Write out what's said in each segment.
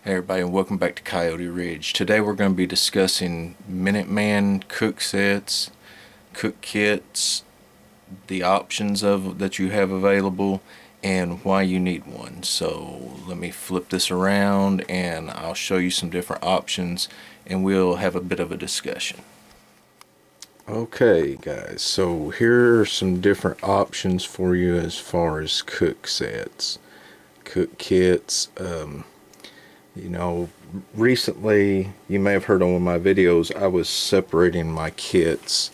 Hey everybody, and welcome back to Coyote Ridge. Today we're going to be discussing Minuteman cook sets, cook kits, the options of that you have available, and why you need one. So let me flip this around and I'll show you some different options and we'll have a bit of a discussion. Okay guys, so here are some different options for you as far as cook sets, cook kits. Recently, you may have heard on one of my videos, I was separating my kits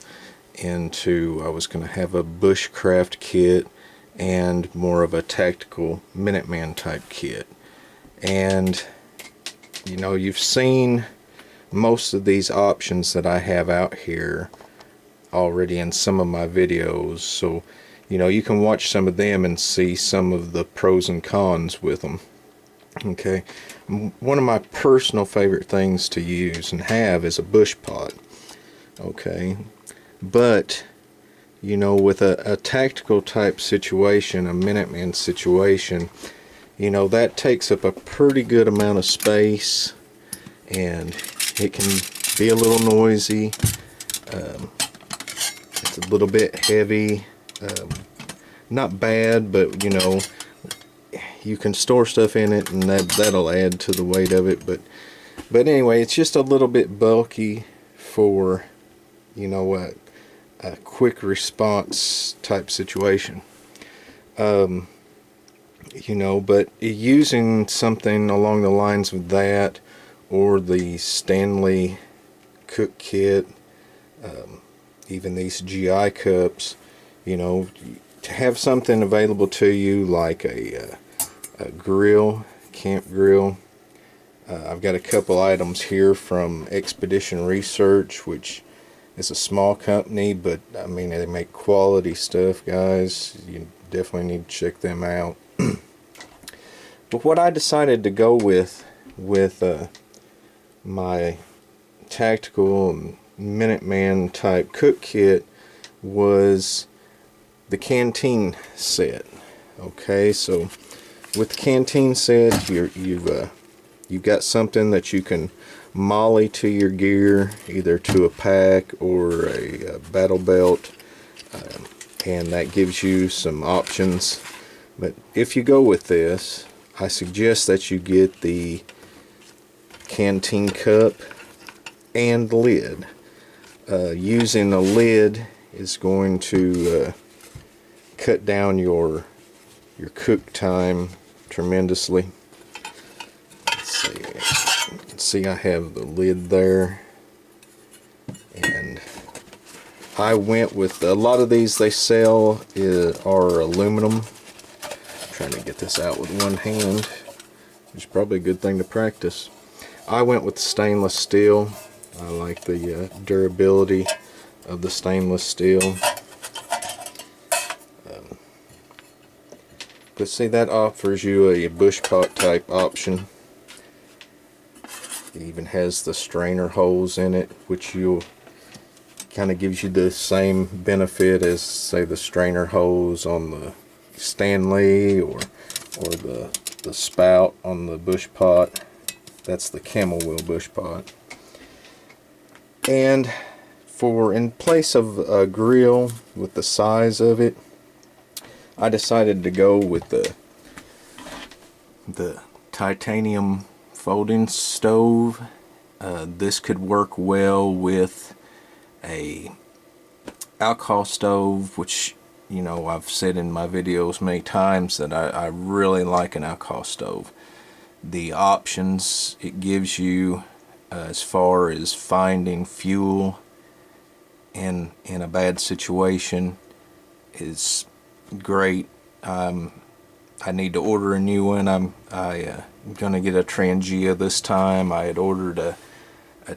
into, I was going to have a bushcraft kit and more of a tactical Minuteman type kit. And, you've seen most of these options that I have out here already in some of my videos. So, you can watch some of them and see some of the pros and cons with them. Okay, one of my personal favorite things to use and have is a bush pot. Okay, but with a tactical type situation, a Minuteman situation, that takes up a pretty good amount of space and it can be a little noisy. It's a little bit heavy, not bad, but you can store stuff in it and that'll add to the weight of it, but anyway, it's just a little bit bulky for a quick response type situation. But using something along the lines of that, or the Stanley cook kit, even these GI cups, to have something available to you like a grill, camp grill. I've got a couple items here from Expedition Research, which is a small company, but I mean, they make quality stuff, guys. You definitely need to check them out. But what I decided to go with my tactical Minuteman type cook kit was the canteen set. Okay, so with the canteen set, you've got something that you can molly to your gear, either to a pack or a battle belt, and that gives you some options. But if you go with this, I suggest that you get the canteen cup and lid. Using a lid is going to cut down your cook time tremendously. Let's see. You can see I have the lid there, and I went with a lot of these they sell are aluminum. I'm trying to get this out with one hand, which is probably a good thing to practice. I went with stainless steel. I like the durability of the stainless steel. But see, that offers you a bush pot type option. It even has the strainer holes in it, which kind of gives you the same benefit as, say, the strainer hose on the Stanley or the spout on the bush pot. That's the camel wheel bush pot. And in place of a grill with the size of it, I decided to go with the titanium folding stove. This could work well with a alcohol stove, which I've said in my videos many times that I really like an alcohol stove. The options it gives you as far as finding fuel in a bad situation is great. I need to order a new one. I'm gonna get a Trangia this time. I had ordered a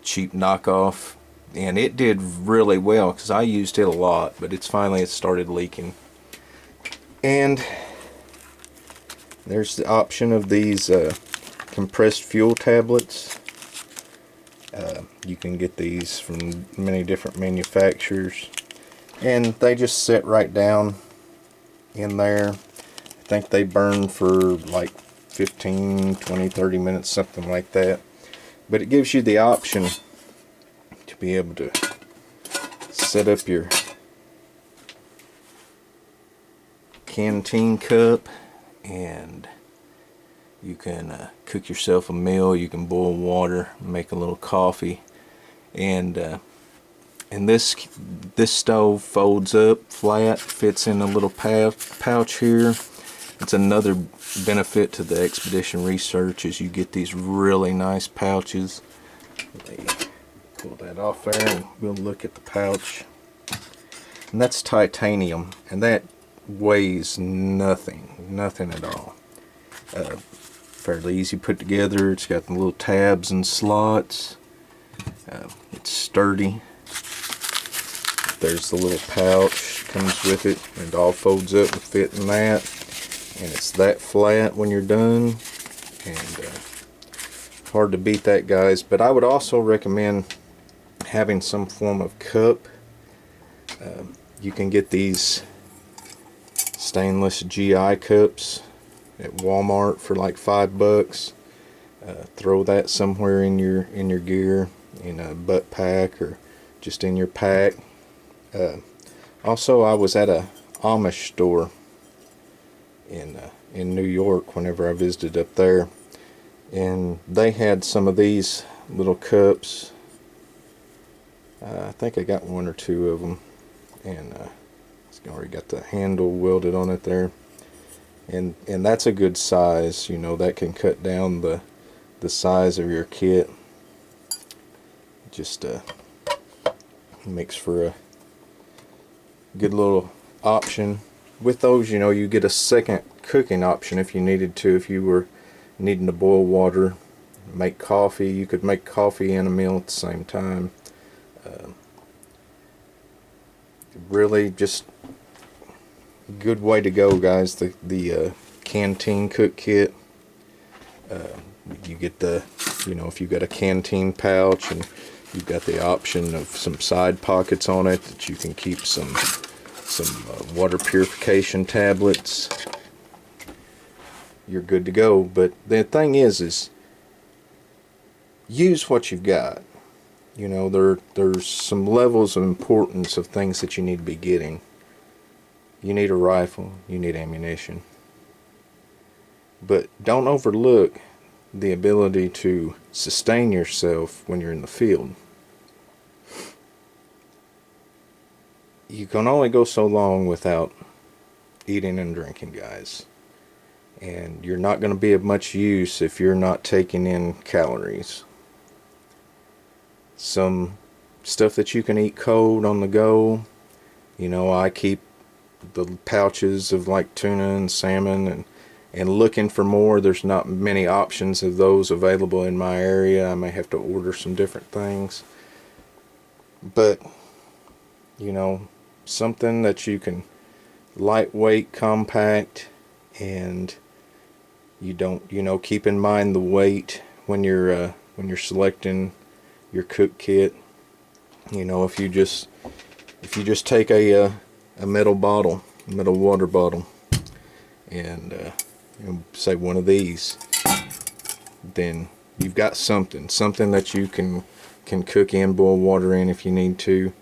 cheap knockoff, and it did really well because I used it a lot, but it started leaking. And there's the option of these compressed fuel tablets. You can get these from many different manufacturers, and they just sit right down in there. I think they burn for like 15, 20, 30 minutes, something like that. But it gives you the option to be able to set up your canteen cup, and you can cook yourself a meal. You can boil water, make a little coffee, and this stove folds up flat, fits in a little pouch here. It's another benefit to the Expedition Research is you get these really nice pouches. Let me pull that off there and we'll look at the pouch. And that's titanium, and that weighs nothing at all. Fairly easy put together. It's got the little tabs and slots. It's sturdy. There's the little pouch comes with it, and it all folds up and fit in that. And it's that flat when you're done, and hard to beat that, guys. But I would also recommend having some form of cup. You can get these stainless GI cups at Walmart for like $5. Throw that somewhere in your gear, in a butt pack or just in your pack. Also, I was at a Amish store in New York whenever I visited up there, and they had some of these little cups. I think I got one or two of them, and it's already got the handle welded on it there, and that's a good size. You know, that can cut down the size of your kit. Just makes for a good little option. With those, you know, you get a second cooking option if you needed to. If you were needing to boil water, make coffee, you could make coffee and a meal at the same time. Really just a good way to go, guys. The canteen cook kit. You get the, you know, if you got a canteen pouch, and you've got the option of some side pockets on it that you can keep some water purification tablets. You're good to go. But the thing is use what you've got. You know, there's some levels of importance of things that you need to be getting. You need a rifle, you need ammunition. But don't overlook the ability to sustain yourself when you're in the field. You can only go so long without eating and drinking, guys. And you're not going to be of much use if you're not taking in calories. Some stuff that you can eat cold on the go. You know, I keep the pouches of like tuna and salmon, and looking for more. There's not many options of those available in my area. I may have to order some different things. But, you know, something that you can lightweight, compact, and you don't, you know, keep in mind the weight when you're selecting your cook kit. You know, if you just take a metal bottle, a metal water bottle, and you know, say one of these, then you've got something that you can cook in, boil water in if you need to.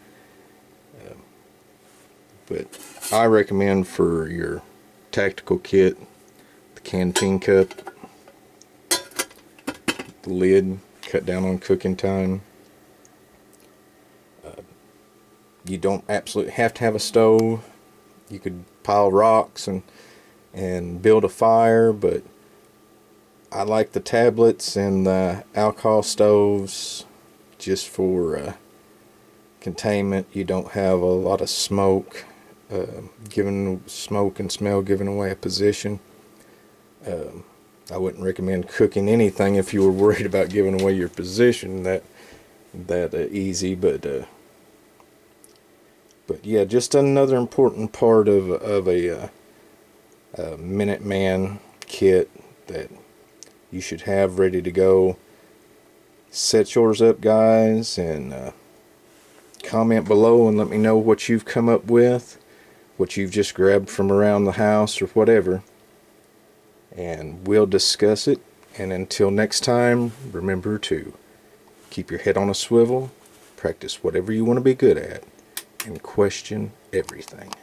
But I recommend for your tactical kit, the canteen cup, the lid, cut down on cooking time. You don't absolutely have to have a stove. You could pile rocks and build a fire, but I like the tablets and the alcohol stoves just for containment. You don't have a lot of smoke, smoke and smell giving away a position. I wouldn't recommend cooking anything if you were worried about giving away your position that easy, but yeah, just another important part of a Minuteman kit that you should have ready to go. Set yours up, guys, and comment below and let me know what you've come up with, what you've just grabbed from around the house or whatever. and we'll discuss it. And until next time, remember to keep your head on a swivel, practice whatever you want to be good at, and question everything.